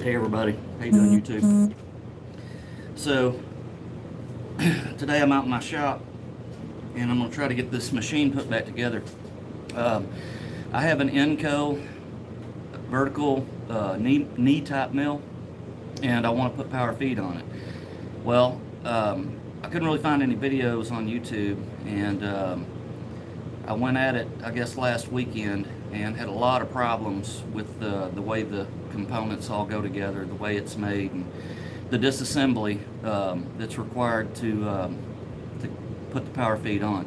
Hey everybody, how you doing YouTube? So today I'm out in my shop and I'm going to try to get this machine put back together. I have an Enco vertical knee type mill, and I want to put power feed on it. Well, I couldn't really find any videos on YouTube, and I went at it, I guess, last weekend and had a lot of problems with the way the components all go together, the way it's made, and the disassembly that's required to put the power feed on.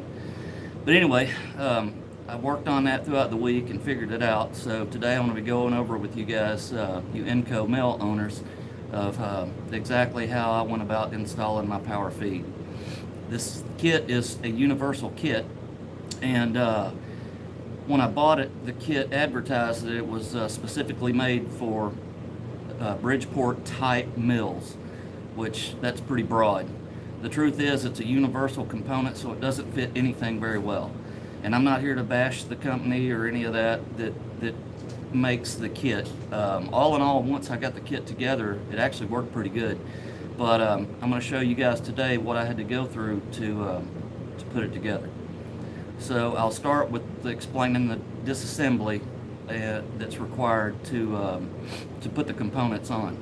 But anyway, I worked on that throughout the week and figured it out. So today I'm going to be going over with you guys, you Enco mill owners, of exactly how I went about installing my power feed. This kit is a universal kit, and when I bought it, the kit advertised that it was specifically made for Bridgeport type mills, which that's pretty broad. The truth is, it's a universal component, so it doesn't fit anything very well. And I'm not here to bash the company or any of that makes the kit. All in all, once I got the kit together, it actually worked pretty good. But I'm going to show you guys today what I had to go through to put it together. So I'll start with explaining the disassembly that's required to put the components on.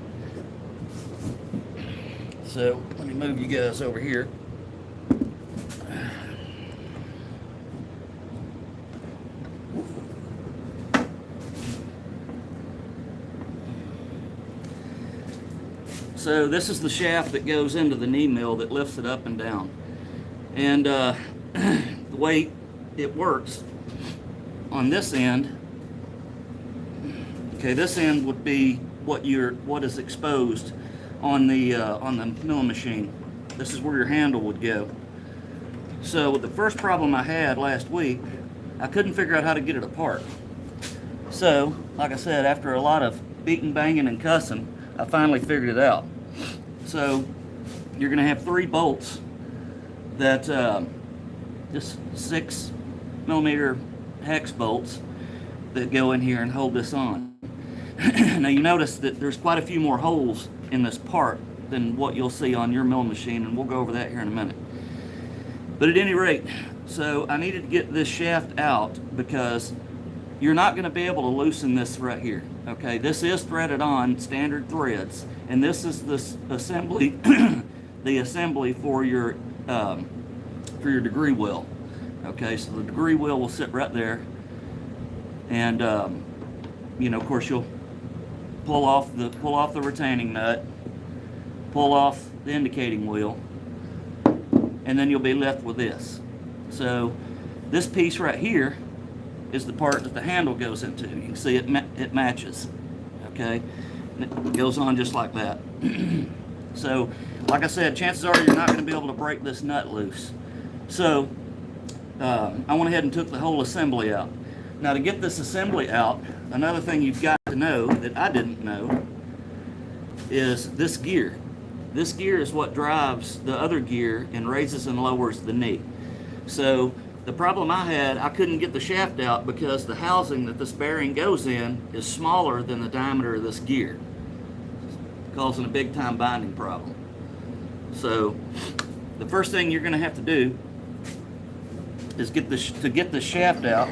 So let me move you guys over here. So this is the shaft that goes into the knee mill that lifts it up and down. And the way it works on this end, okay, this end would be what is exposed on the milling machine. This is where your handle would go. So the first problem I had last week, I couldn't figure out how to get it apart. So, like I said, after a lot of beating, banging, and cussing, I finally figured it out. So you're going to have 3 bolts that just 6mm hex bolts that go in here and hold this on. Now you notice that there's quite a few more holes in this part than what you'll see on your milling machine, and we'll go over that here in a minute. But at any rate, so I needed to get this shaft out because you're not going to be able to loosen this right here. Okay, this is threaded on standard threads, and this is the assembly, the assembly for your degree wheel. Okay, so the degree wheel will sit right there, and you know, of course, you'll pull off the retaining nut, pull off the indicating wheel, and then you'll be left with this. So this piece right here is the part that the handle goes into. You can see it matches. Okay, and it goes on just like that. So, like I said, chances are you're not going to be able to break this nut loose. So I went ahead and took the whole assembly out. Now, to get this assembly out, another thing you've got to know that I didn't know is this gear. This gear is what drives the other gear and raises and lowers the knee. So the problem I had, I couldn't get the shaft out because the housing that this bearing goes in is smaller than the diameter of this gear, causing a big time binding problem. So the first thing you're going to have to do is get the shaft out.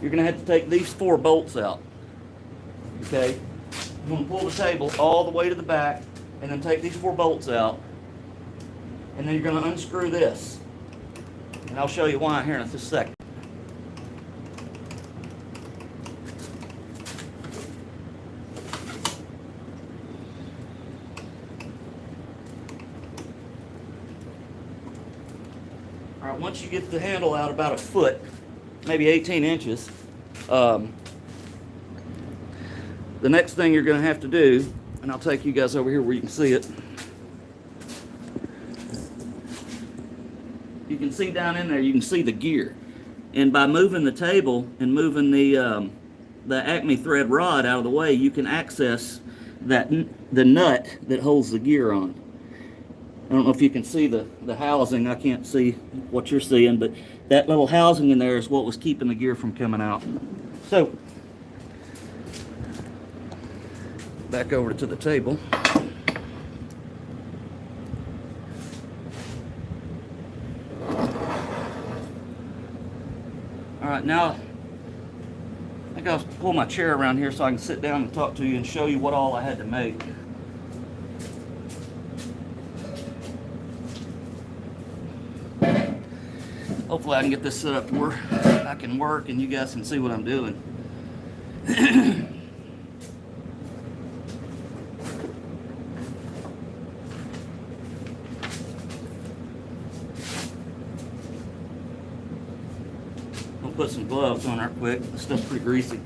You're going to have to take these 4 bolts out. Okay, I'm going to pull the table all the way to the back and then take these 4 bolts out. And then you're going to unscrew this. And I'll show you why here in just a second. Alright, once you get the handle out about a foot, maybe 18 inches, the next thing you're going to have to do, and I'll take you guys over here where you can see it. You can see down in there, you can see the gear. And by moving the table and moving the Acme thread rod out of the way, you can access the nut that holds the gear on. I don't know if you can see the housing. I can't see what you're seeing, but that little housing in there is what was keeping the gear from coming out. So back over to the table. All right, now I think I'll pull my chair around here so I can sit down and talk to you and show you what all I had to make. Hopefully I can get this set up where I can work and you guys can see what I'm doing. I'll put some gloves on right quick. This stuff's pretty greasy.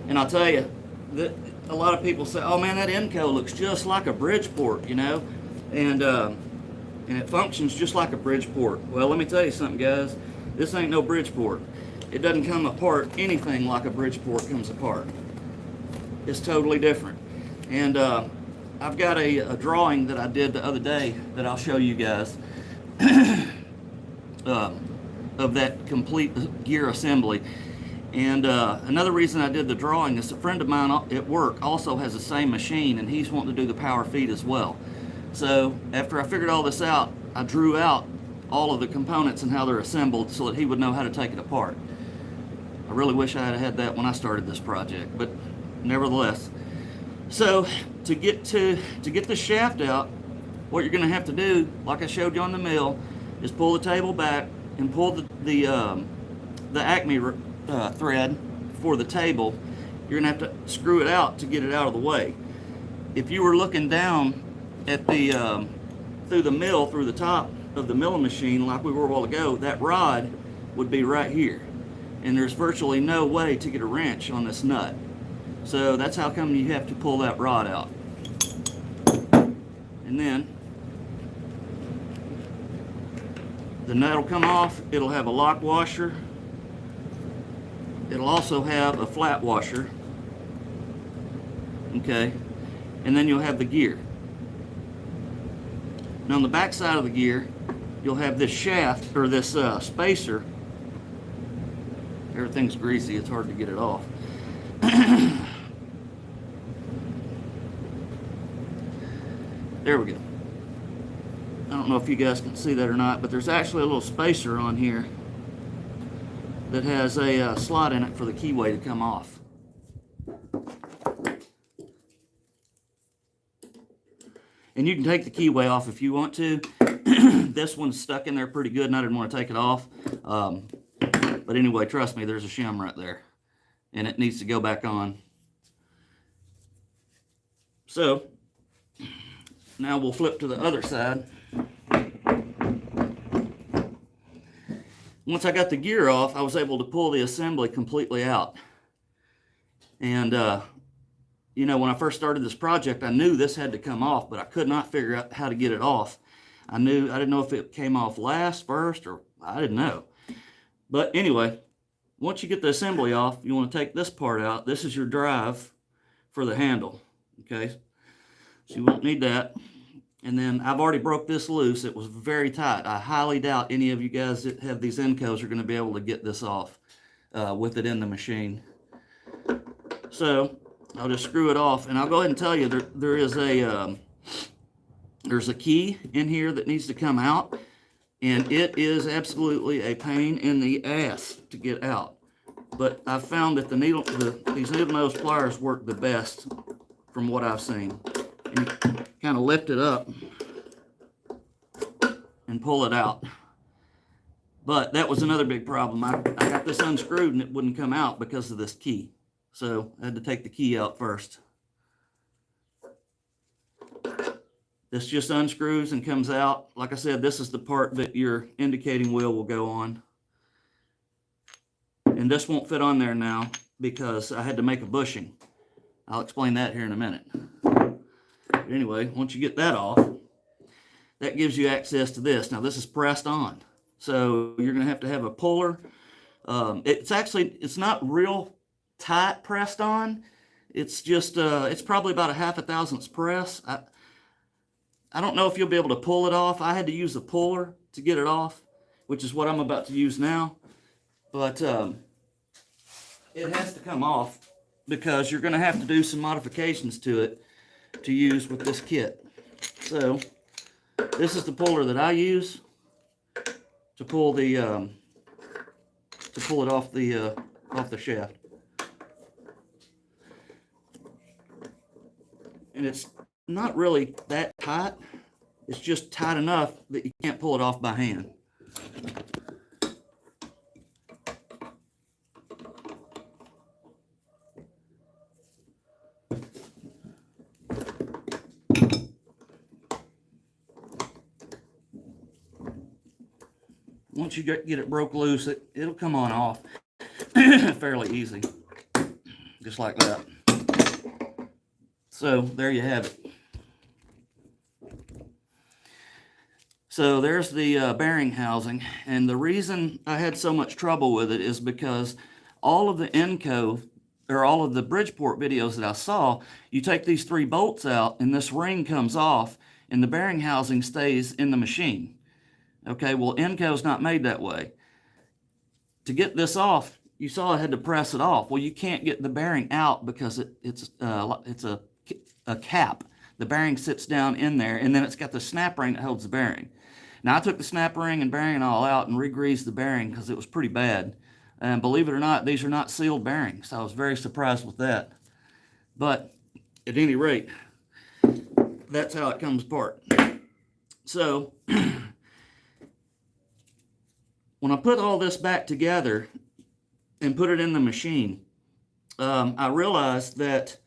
And I'll tell you, that a lot of people say, oh man, that Enco looks just like a Bridgeport, you know? And it functions just like a Bridgeport. Well, let me tell you something, guys. This ain't no Bridgeport. It doesn't come apart anything like a Bridgeport comes apart. It's totally different. And I've got a drawing that I did the other day that I'll show you guys of that complete gear assembly. And another reason I did the drawing is a friend of mine at work also has the same machine, and he's wanting to do the power feed as well. So after I figured all this out, I drew out all of the components and how they're assembled so that he would know how to take it apart. I really wish I had had that when I started this project, but nevertheless. So to get the shaft out, what you're going to have to do, like I showed you on the mill, is pull the table back and pull the Acme thread for the table. You're going to have to screw it out to get it out of the way. If you were looking down at the through the mill, through the top of the milling machine like we were a while ago, that rod would be right here, and there's virtually no way to get a wrench on this nut. So that's how come you have to pull that rod out. And then the nut will come off. It'll have a lock washer. It'll also have a flat washer. Okay, and then you'll have the gear. Now on the back side of the gear, you'll have this shaft, or this spacer. Everything's greasy, it's hard to get it off. There we go. I don't know if you guys can see that or not, but there's actually a little spacer on here that has a slot in it for the keyway to come off. And you can take the keyway off if you want to. This one's stuck in there pretty good and I didn't want to take it off. But anyway, trust me, there's a shim right there. And it needs to go back on. So, now we'll flip to the other side. Once I got the gear off, I was able to pull the assembly completely out. And you know, when I first started this project, I knew this had to come off, but I could not figure out how to get it off. I didn't know if it came off last, first, or I didn't know. But anyway, once you get the assembly off, you want to take this part out. This is your drive for the handle, okay? So you won't need that. And then I've already broke this loose. It was very tight. I highly doubt any of you guys that have these Encos are going to be able to get this off with it in the machine. So I'll just screw it off, and I'll go ahead and tell you there's a key in here that needs to come out, and it is absolutely a pain in the ass to get out. But I've found that these needle nose pliers work the best from what I've seen. And you kind of lift it up and pull it out. But that was another big problem. I got this unscrewed and it wouldn't come out because of this key. So I had to take the key out first. This just unscrews and comes out. Like I said, this is the part that your indicating wheel will go on. And this won't fit on there now because I had to make a bushing. I'll explain that here in a minute. But anyway, once you get that off, that gives you access to this. Now this is pressed on. So you're going to have a puller. It's not real tight pressed on. It's just it's probably about a 1/2 thousandths press. I don't know if you'll be able to pull it off. I had to use a puller to get it off, which is what I'm about to use now. But it has to come off because you're going to have to do some modifications to it to use with this kit. So this is the puller that I use to pull the it off the shaft, and it's not really that tight. It's just tight enough that you can't pull it off by hand. Once you get it broke loose, it'll come on off fairly easy, just like that. So there you have it. So there's the bearing housing, and the reason I had so much trouble with it is because all of the Enco, or all of the Bridgeport videos that I saw, you take these 3 bolts out and this ring comes off and the bearing housing stays in the machine. Okay, well, Enco's not made that way. To get this off, you saw I had to press it off. Well, you can't get the bearing out because it's a cap. The bearing sits down in there, and then it's got the snap ring that holds the bearing. Now, I took the snap ring and bearing all out and re-greased the bearing because it was pretty bad. And believe it or not, these are not sealed bearings. I was very surprised with that. But at any rate, that's how it comes apart. So when I put all this back together and put it in the machine, I realized that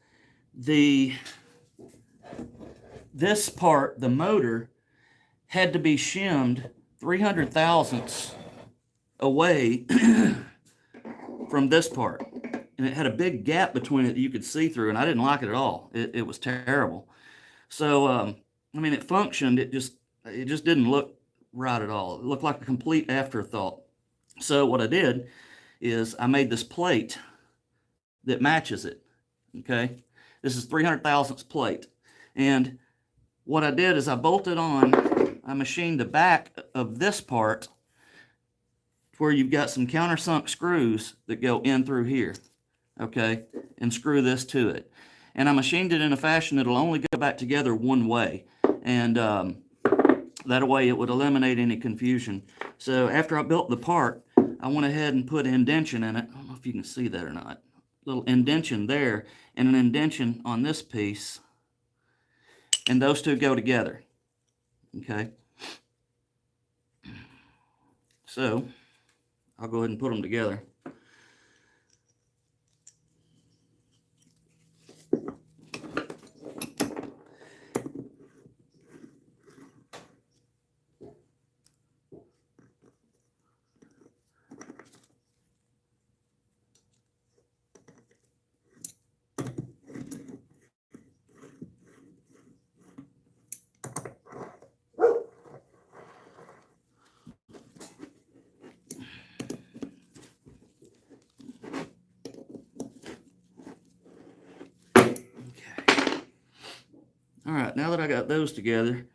this part, the motor, had to be shimmed 300 thousandths away from this part. And it had a big gap between it that you could see through, and I didn't like it at all. It was terrible. So, I mean, it functioned, it just didn't look right at all. It looked like a complete afterthought. So what I did is I made this plate that matches it, okay? This is 300 thousandths plate. And what I did is I bolted on, I machined the back of this part where you've got some countersunk screws that go in through here, okay, and screw this to it. And I machined it in a fashion that'll only go back together one way, and that way it would eliminate any confusion. So after I built the part, I went ahead and put indention in it. I don't know if you can see that or not. Little indention there and an indention on this piece, and those two go together, okay? So I'll go ahead and put them together. All right, now that I got those together,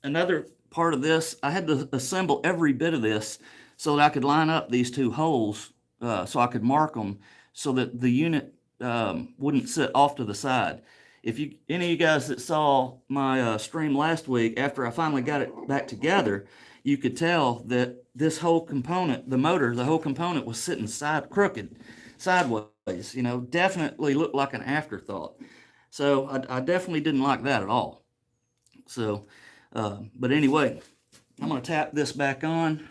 another part of this, I had to assemble every bit of this so that I could line up these 2 holes, so I could mark them so that the unit wouldn't sit off to the side. If any of you guys that saw my stream last week, after I finally got it back together, you could tell that this whole component, the motor, the whole component was sitting crooked, sideways. You know, definitely looked like an afterthought. So I definitely didn't like that at all. So, but anyway, I'm going to tap this back on.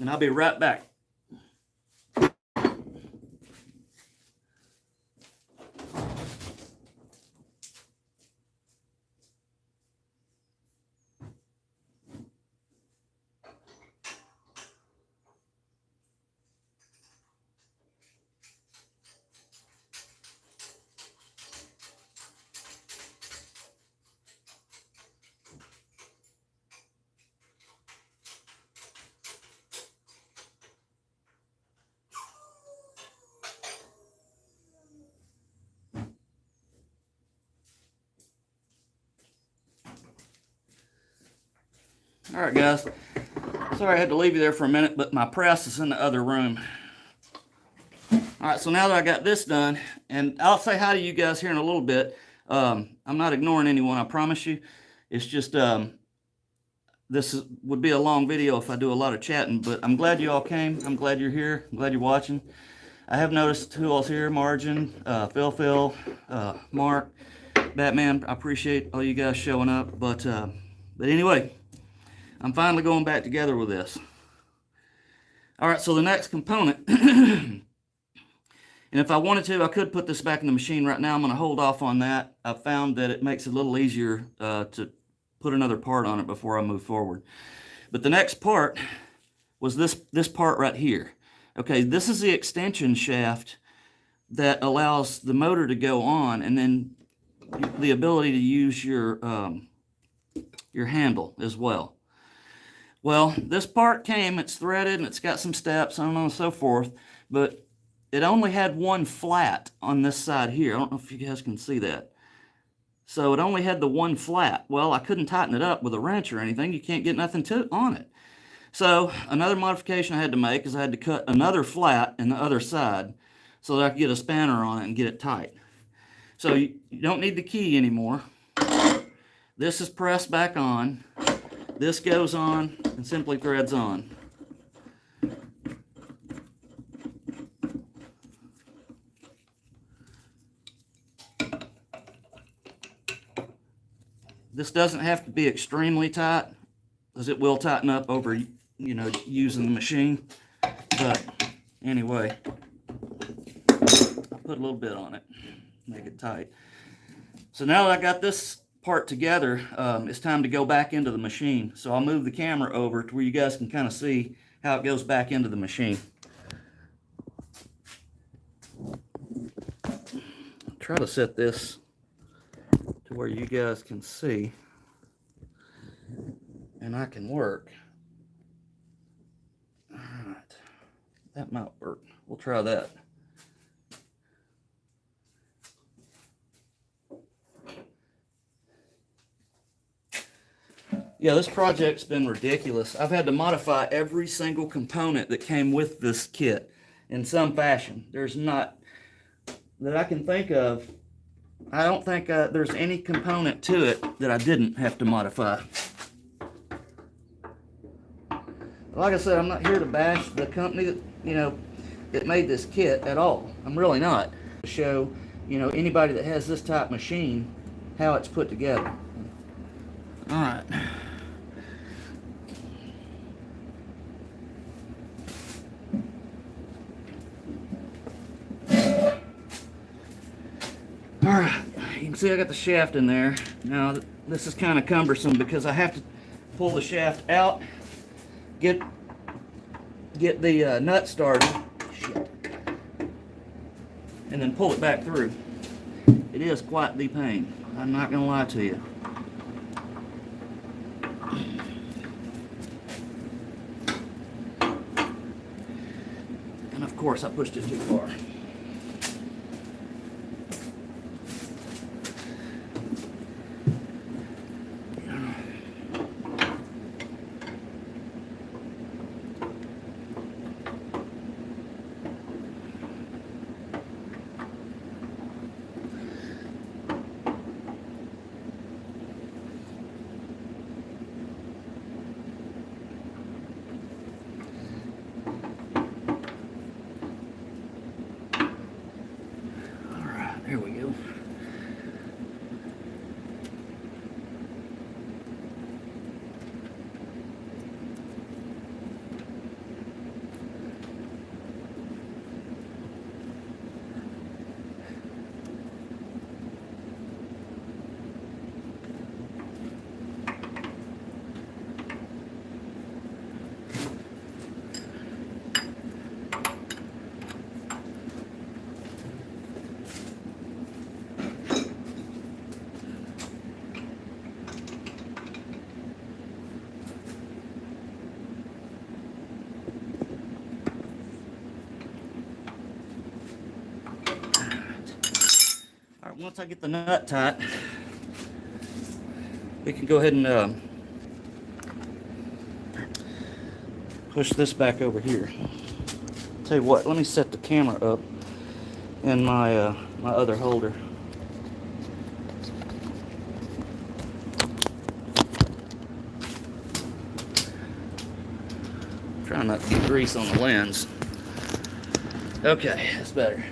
And I'll be right back. All right, guys, Sorry I had to leave you there for a minute, but my press is in the other room. All right, so now that I got this done, and I'll say hi to you guys here in a little bit. I'm not ignoring anyone, I promise you. It's just would be a long video if I do a lot of chatting, but I'm glad you all came. I'm glad you're here. I'm glad you're watching. I have noticed who all's here: Margin, Phil, Mark, Batman. I appreciate all you guys showing up. But anyway, I'm finally going back together with this. All right, so the next component, and if I wanted to, I could put this back in the machine right now. I'm going to hold off on that. I found that it makes it a little easier to put another part on it before I move forward. But the next part was this part right here. Okay, this is the extension shaft that allows the motor to go on, and then the ability to use your handle as well. Well, this part came, it's threaded, and it's got some steps, so on and so forth, but it only had one flat on this side here. I don't know if you guys can see that. So it only had the one flat. Well, I couldn't tighten it up with a wrench or anything. You can't get nothing on it. So another modification I had to make is I had to cut another flat in the other side so that I could get a spanner on it and get it tight. So you don't need the key anymore. This is pressed back on. This goes on and simply threads on. This doesn't have to be extremely tight, because it will tighten up over, using the machine. But anyway, I'll put a little bit on it, make it tight. So now that I got this part together, it's time to go back into the machine. So I'll move the camera over to where you guys can kind of see how it goes back into the machine. I'll try to set this to where you guys can see and I can work. All right, that might work. We'll try that. Yeah, this project's been ridiculous. I've had to modify every single component that came with this kit in some fashion. There's not, that I can think of, I don't think there's any component to it that I didn't have to modify. Like I said, I'm not here to bash the company that, that made this kit at all. I'm really not. To show, anybody that has this type machine, how it's put together. All right. All right, you can see I got the shaft in there. Now, this is kind of cumbersome because I have to pull the shaft out, get the nut started, and then pull it back through. It is quite the pain. I'm not going to lie to you. And of course, I pushed it too far. Here we go. Once I get the nut tight, we can go ahead and push this back over here. Tell you what, let me set the camera up in my my other holder. Trying not to get grease on the lens. Okay, that's better.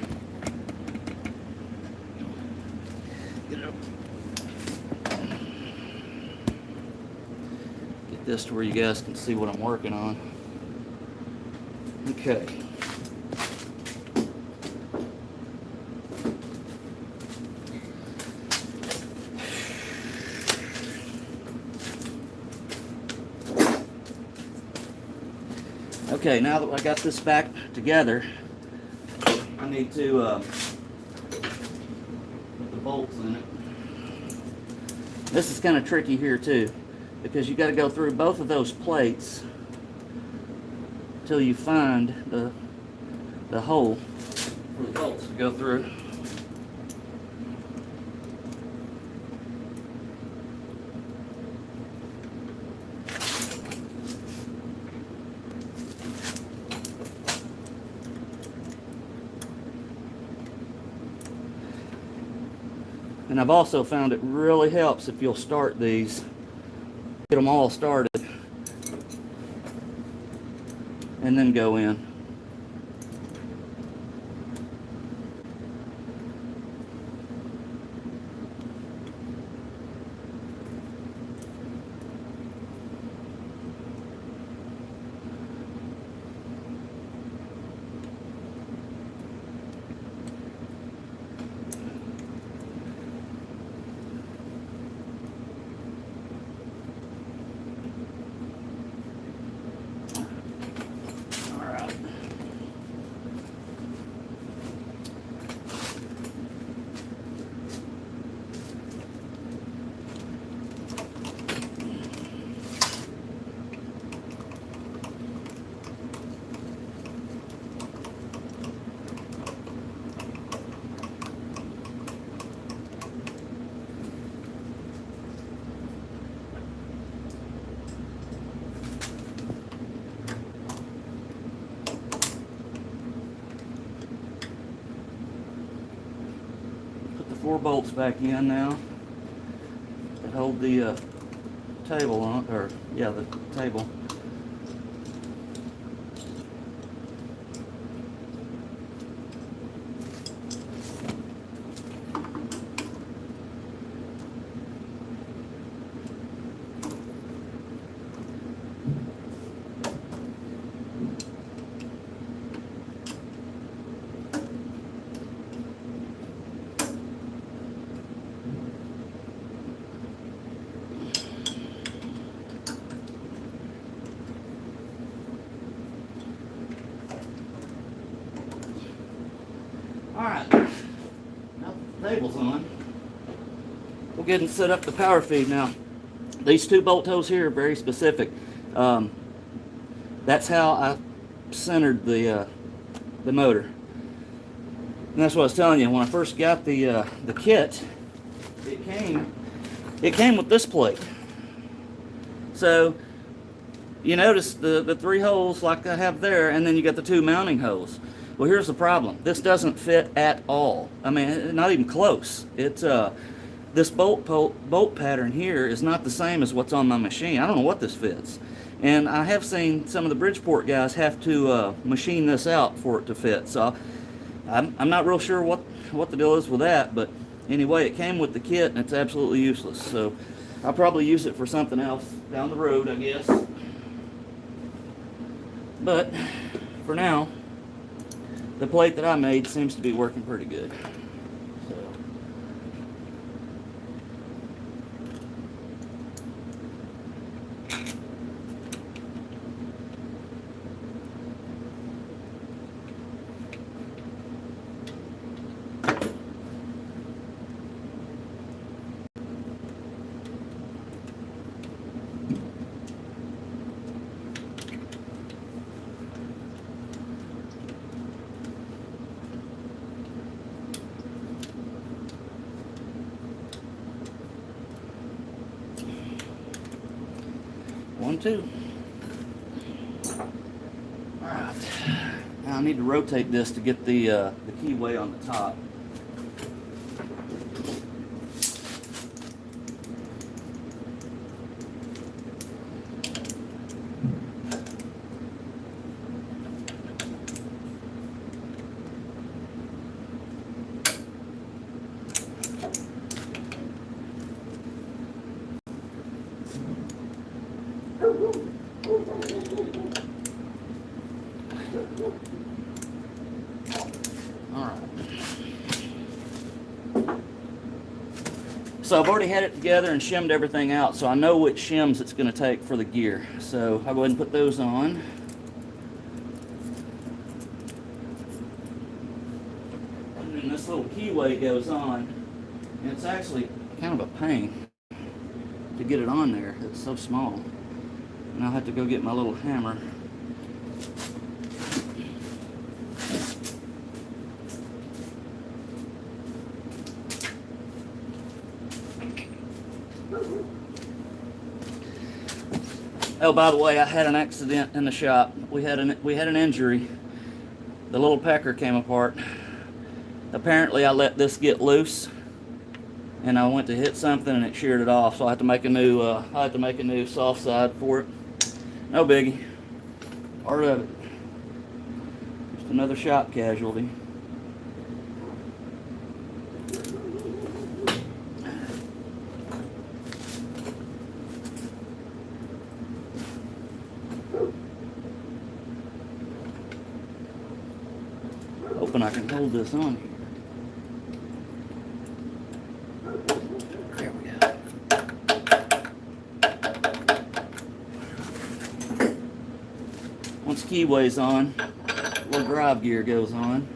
Get up. Get this to where you guys can see what I'm working on. Okay. Okay, now that I got this back together, I need to put the bolts in it. This is kind of tricky here too, because you got to go through both of those plates till you find the hole for the bolts to go through. And I've also found it really helps if you'll start these, get them all started, and then go in. Four bolts back in now that hold the table on, or yeah, the table. Alright, now the table's on, we'll get and set up the power feed now. These two bolt holes here are very specific. That's how I centered the motor. And that's what I was telling you, when I first got the kit, it came with this plate. So you notice the three holes like I have there, and then you got the two mounting holes. Well, here's the problem. This doesn't fit at all. I mean, not even close. It's this bolt pattern here is not the same as what's on my machine. I don't know what this fits. And I have seen some of the Bridgeport guys have to machine this out for it to fit. So I'm not real sure what the deal is with that. But anyway, it came with the kit, and it's absolutely useless. So I'll probably use it for something else down the road, I guess. But for now, the plate that I made seems to be working pretty good. So. One, two. right. Now I need to rotate this to get the keyway on the top. So I've already had it together and shimmed everything out, so I know which shims it's going to take for the gear. So I'll go ahead and put those on. And then this little keyway goes on, and it's actually kind of a pain to get it on there. It's so small. And I'll have to go get my little hammer. Oh, by the way, I had an accident in the shop. We had an injury. The little pecker came apart. Apparently, I let this get loose, and I went to hit something, and it sheared it off. So I had to make a new soft side for it. No biggie. Part of it. Just another shop casualty. Hoping I can hold this on here. There we go. Once keyway's on, little drive gear goes on.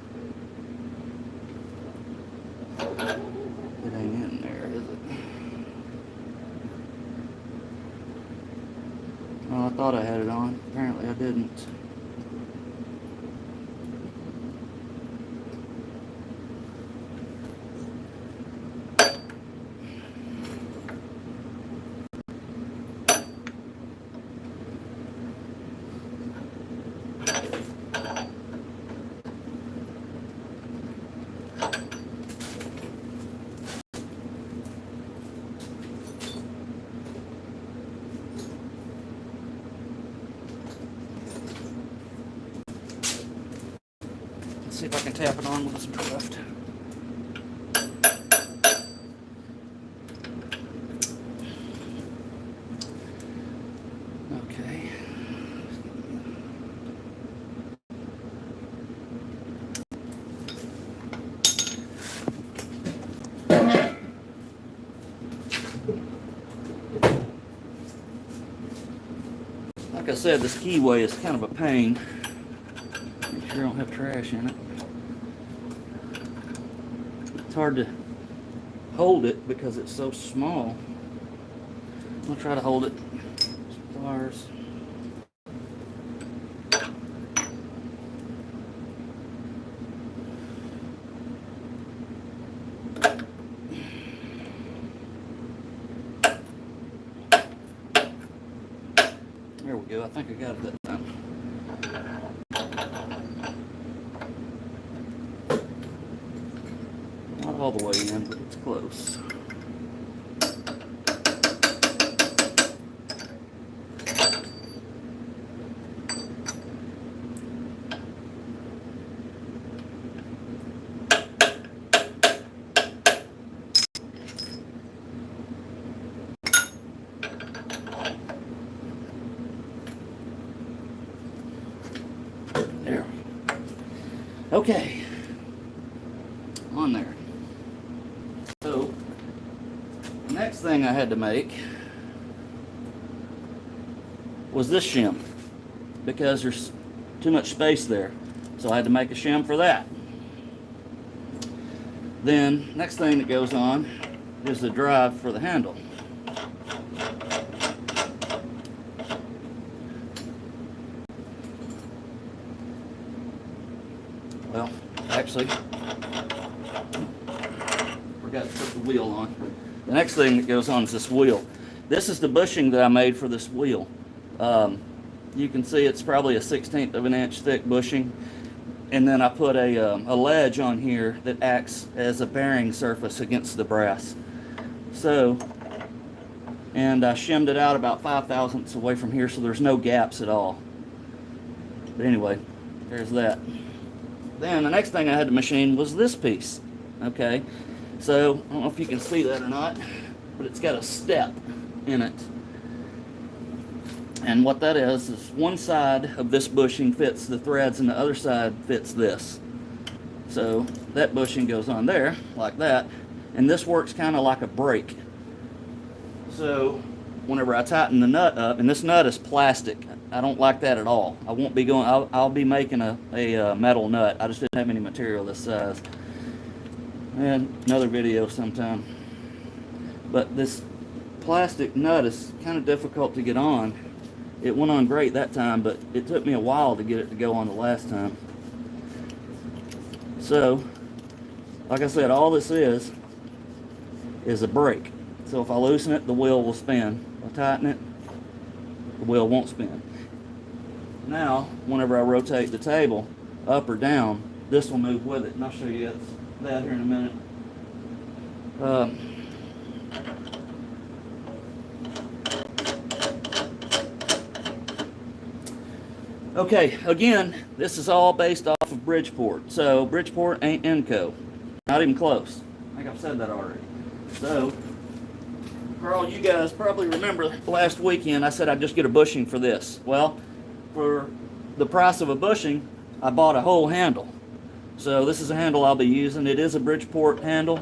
It ain't in there, is it? Oh, I thought I had it on. Apparently I didn't. See if I can tap it on with some drift. Okay. Like I said, this keyway is kind of a pain. Make sure I don't have trash in it. It's hard to hold it because it's so small. I'll try to hold it. Pliers. There we go. I think I got it that time. Not all the way in, but it's close. There. Okay. On there. So, next thing I had to make was this shim because there's too much space there. So I had to make a shim for that. Then, next thing that goes on is the drive for the handle. Well, actually, forgot to put the wheel on. The next thing that goes on is this wheel. This is the bushing that I made for this wheel. You can see it's probably a 1/16 of an inch thick bushing. And then I put a ledge on here that acts as a bearing surface against the brass. So, and I shimmed it out about 5/1000ths away from here, so there's no gaps at all. But anyway, there's that. Then the next thing I had to machine was this piece. Okay, so I don't know if you can see that or not, but it's got a step in it. And what that is one side of this bushing fits the threads and the other side fits this. So that bushing goes on there like that, and this works kind of like a brake. So whenever I tighten the nut up, and this nut is plastic, I don't like that at all. I won't be going, I'll be making a metal nut. I just didn't have any material this size. And another video sometime. But this plastic nut is kind of difficult to get on. It went on great that time, but it took me a while to get it to go on the last time. So, like I said, all this is a brake. So if I loosen it, the wheel will spin. If I tighten it, the wheel won't spin. Now, whenever I rotate the table up or down, this will move with it. And I'll show you that here in a minute. Okay, again, this is all based off of Bridgeport. So Bridgeport ain't Enco. Not even close. I think I've said that already. So, for all you guys probably remember last weekend I said I'd just get a bushing for this. Well, for the price of a bushing, I bought a whole handle. So this is a handle I'll be using. It is a Bridgeport handle,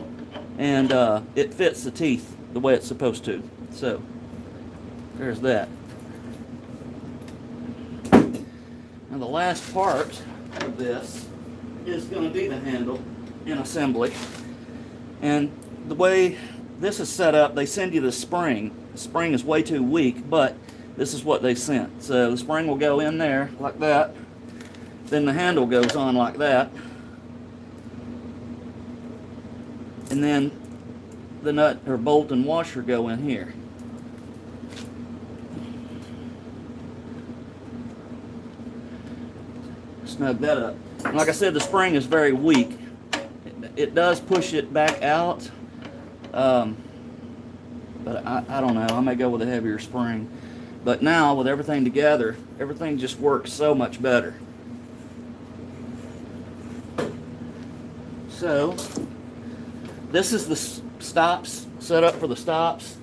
and it fits the teeth the way it's supposed to. So, there's that. Now the last part of this is going to be the handle in assembly. And the way this is set up, they send you the spring. The spring is way too weak, but this is what they sent. So the spring will go in there like that. Then the handle goes on like that. And then the nut or bolt and washer go in here. Snug that up. And like I said, the spring is very weak. It does push it back out, but I don't know. I may go with a heavier spring. But now, with everything together, everything just works so much better. So, this is the stops, set up for the stops.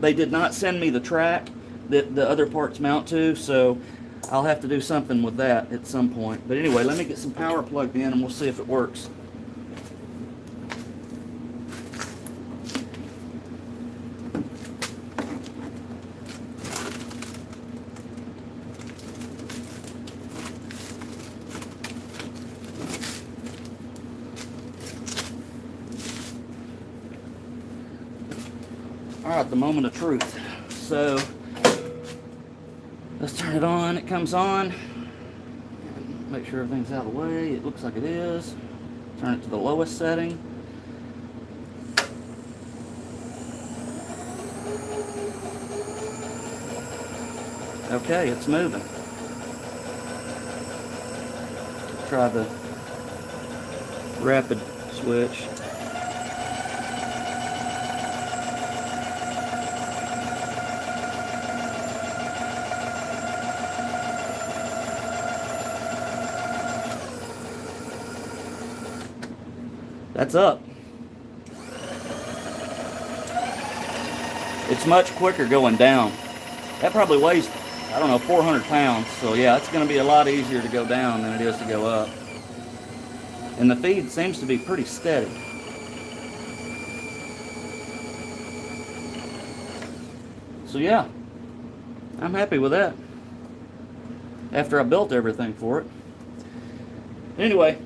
They did not send me the track that the other parts mount to, so I'll have to do something with that at some point. But anyway, let me get some power plugged in and we'll see if it works. Alright, the moment of truth. So, let's turn it on. It comes on. Make sure everything's out of the way. It looks like it is. Turn it to the lowest setting. Okay, it's moving. Try the rapid switch. That's up. It's much quicker going down. That probably weighs, I don't know, 400 pounds. So yeah, it's going to be a lot easier to go down than it is to go up. And the feed seems to be pretty steady. So yeah, I'm happy with that. After I built everything for it. Anyway,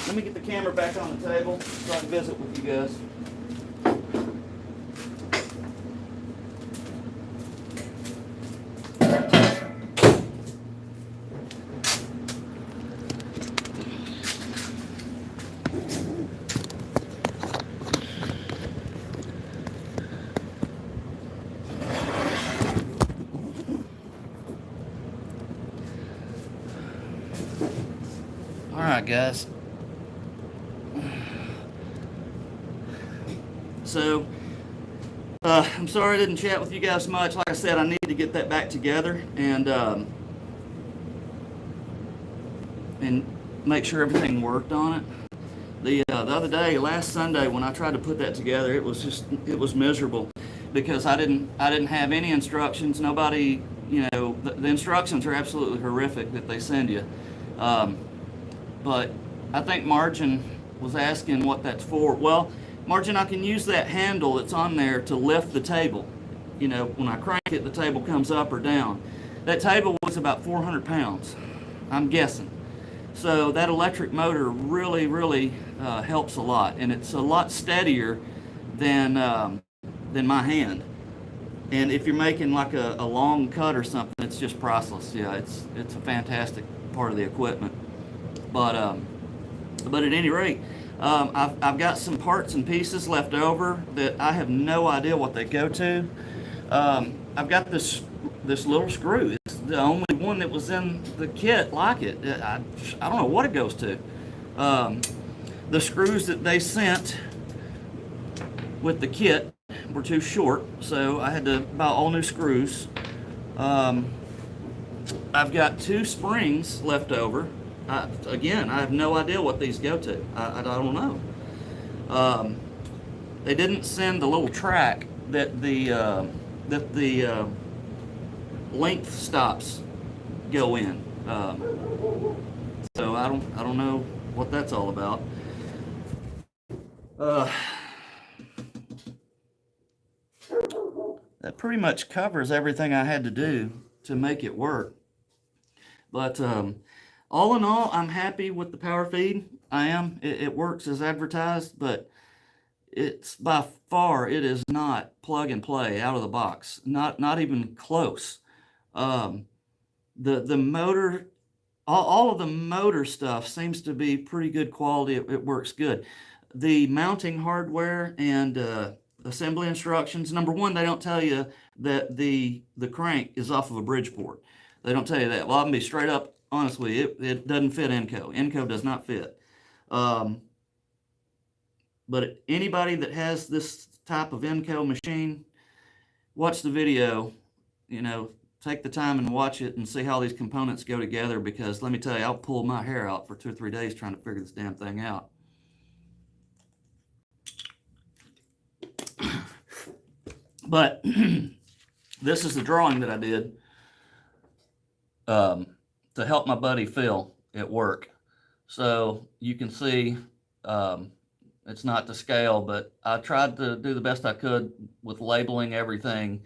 let me get the camera back on the table so I can visit with you guys. Alright guys, so I'm sorry I didn't chat with you guys much. Like I said, I need to get that back together and make sure everything worked on it. The other day, last Sunday, when I tried to put that together, it was miserable because I didn't have any instructions. Nobody, the instructions are absolutely horrific that they send you. But I think Margin was asking what that's for. Well, Margin, I can use that handle that's on there to lift the table. When I crank it, the table comes up or down. That table was about 400 pounds, I'm guessing. So that electric motor really, really helps a lot, and it's a lot steadier than my hand. And if you're making like a long cut or something, it's just priceless. Yeah, it's a fantastic part of the equipment. But at any rate, I've got some parts and pieces left over that I have no idea what they go to. I've got this little screw. It's the only one that was in the kit like it. I don't know what it goes to. The screws that they sent with the kit were too short, so I had to buy all new screws. I've got 2 springs left over. Again, I have no idea what these go to. I don't know. They didn't send the little track that the length stops go in. So I don't know what that's all about. That pretty much covers everything I had to do to make it work. But all in all, I'm happy with the power feed. I am. It works as advertised, but it's by far, it is not plug and play out of the box. Not even close. The motor, all of the motor stuff seems to be pretty good quality. It works good. The mounting hardware and assembly instructions, number one, they don't tell you that the crank is off of a Bridgeport. They don't tell you that. Well, I'm gonna be straight up honest with you, it doesn't fit Enco. Enco does not fit. But anybody that has this type of Enco machine, watch the video, take the time and watch it and see how these components go together, because let me tell you, I'll pull my hair out for 2 or 3 days trying to figure this damn thing out. But this is the drawing that I did to help my buddy Phil at work. So you can see it's not to scale, but I tried to do the best I could with labeling everything,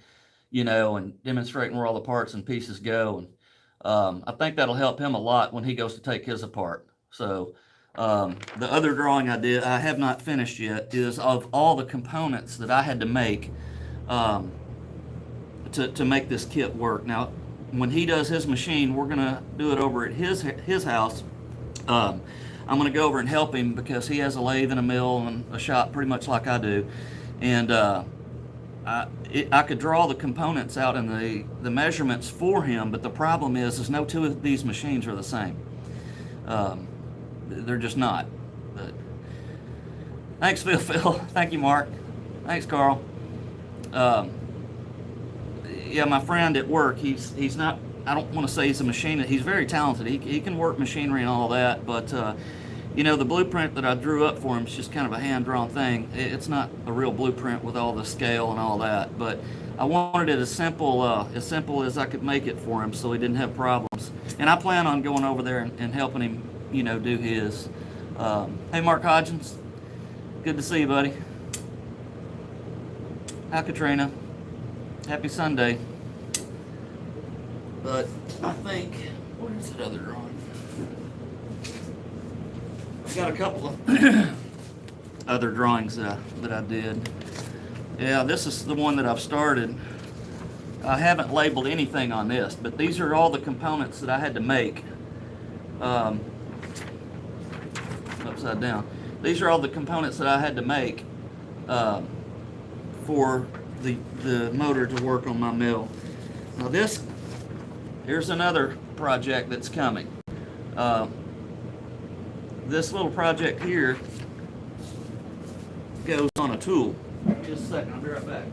and demonstrating where all the parts and pieces go. And I think that'll help him a lot when he goes to take his apart. So the other drawing I did, I have not finished yet, is of all the components that I had to make to make this kit work. Now, when he does his machine, we're gonna do it over at his house. I'm gonna go over and help him because he has a lathe and a mill and a shop pretty much like I do, and I could draw the components out in the measurements for him, but the problem is no 2 of these machines are the same. They're just not. But thanks, Phil. Thank you, Mark. Thanks, Carl. Yeah, my friend at work, he's not, I don't want to say he's a machinist. He's very talented. He can work machinery and all that, but the blueprint that I drew up for him is just kind of a hand-drawn thing. It's not a real blueprint with all the scale and all that, but I wanted it as simple as I could make it for him so he didn't have problems. And I plan on going over there and helping him, do his. Hey, Mark Hodgins. Good to see you, buddy. Hi, Katrina. Happy Sunday. But I think, where's that other drawing? I've got a couple of other drawings that I did. Yeah, this is the one that I've started. I haven't labeled anything on this, but these are all the components that I had to make. Upside down. These are all the components that I had to make for the motor to work on my mill. Now here's another project that's coming. this little project here goes on a tool. Just a second, I'll be right back.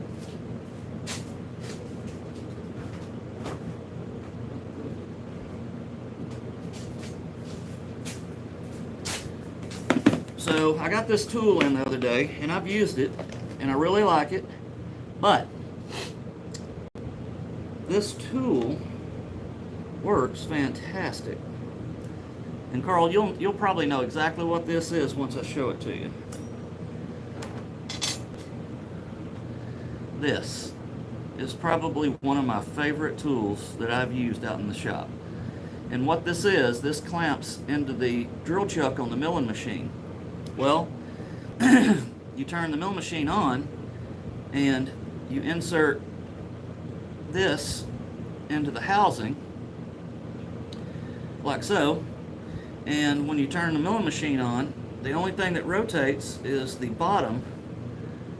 So I got this tool in the other day, and I've used it, and I really like it, but this tool works fantastic. And Carl, you'll probably know exactly what this is once I show it to you. This is probably one of my favorite tools that I've used out in the shop. And what this is, this clamps into the drill chuck on the milling machine. Well, you turn the mill machine on and you insert this into the housing like so, and when you turn the milling machine on, the only thing that rotates is the bottom.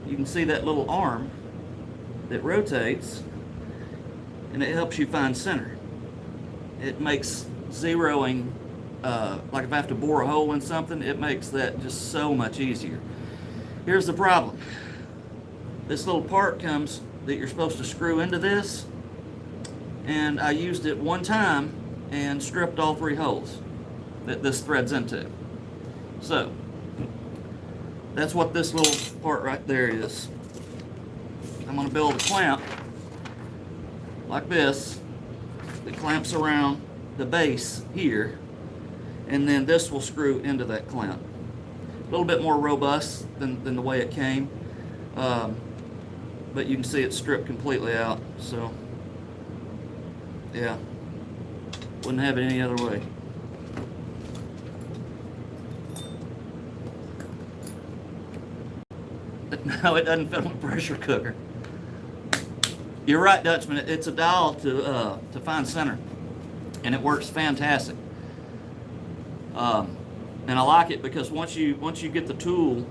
You can see that little arm that rotates, and it helps you find center. It makes zeroing, like if I have to bore a hole in something, it makes that just so much easier. Here's the problem. This little part comes that you're supposed to screw into this, and I used it one time and stripped all 3 holes that this threads into. So that's what this little part right there is. I'm going to build a clamp like this that clamps around the base here, and then this will screw into that clamp. A little bit more robust than the way it came, but you can see it's stripped completely out. So yeah, wouldn't have it any other way. No, it doesn't fit on a pressure cooker. You're right, Dutchman. It's a dial to find center, and it works fantastic. And I like it because once you get the tool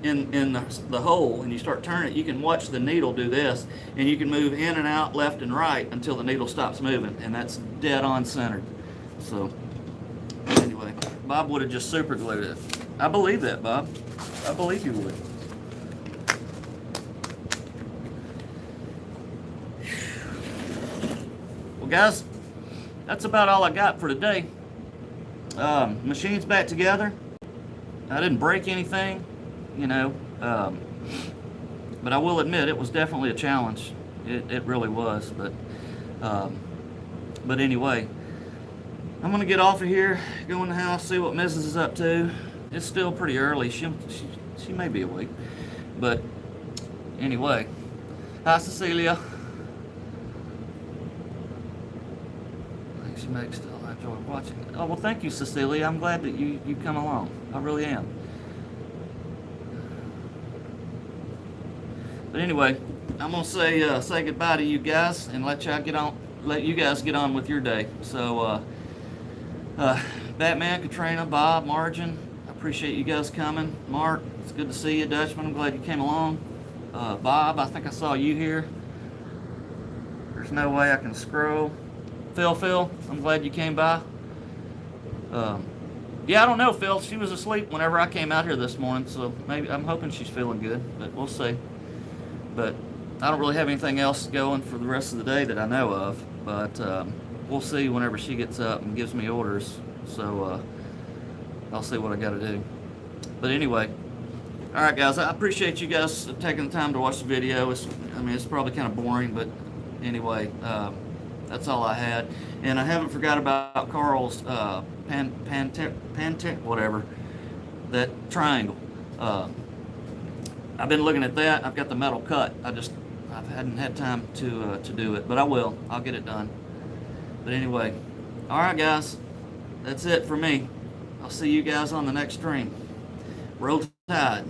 in the hole and you start turning it, you can watch the needle do this, and you can move in and out, left and right until the needle stops moving, and that's dead on centered. So anyway, Bob would have just super glued it. I believe that, Bob. I believe you would. Well, guys, that's about all I got for today. Machine's back together. I didn't break anything, you know, but I will admit it was definitely a challenge. It really was, but anyway, I'm gonna get off of here, go in the house, see what Mrs. is up to. It's still pretty early. She may be awake, but anyway. Hi, Cecilia. I think she may still enjoy watching it. Oh, well, thank you, Cecilia. I'm glad that you come along. I really am. But anyway, I'm gonna say goodbye to you guys and let you guys get on with your day. So, Batman, Katrina, Bob, Margin, I appreciate you guys coming. Mark, it's good to see you. Dutchman, I'm glad you came along. Bob, I think I saw you here. There's no way I can scroll. Phil, I'm glad you came by. Yeah, I don't know, Phil. She was asleep whenever I came out here this morning, so maybe I'm hoping she's feeling good, but we'll see. But I don't really have anything else going for the rest of the day that I know of, but we'll see whenever she gets up and gives me orders. So I'll see what I got to do. But anyway, all right, guys, I appreciate you guys taking the time to watch the video. It's probably kind of boring, but anyway, that's all I had. And I haven't forgot about Carl's whatever, that triangle. I've been looking at that. I've got the metal cut. I hadn't had time to do it, but I will. I'll get it done. But anyway, all right, guys, that's it for me. I'll see you guys on the next stream. Roll Tide.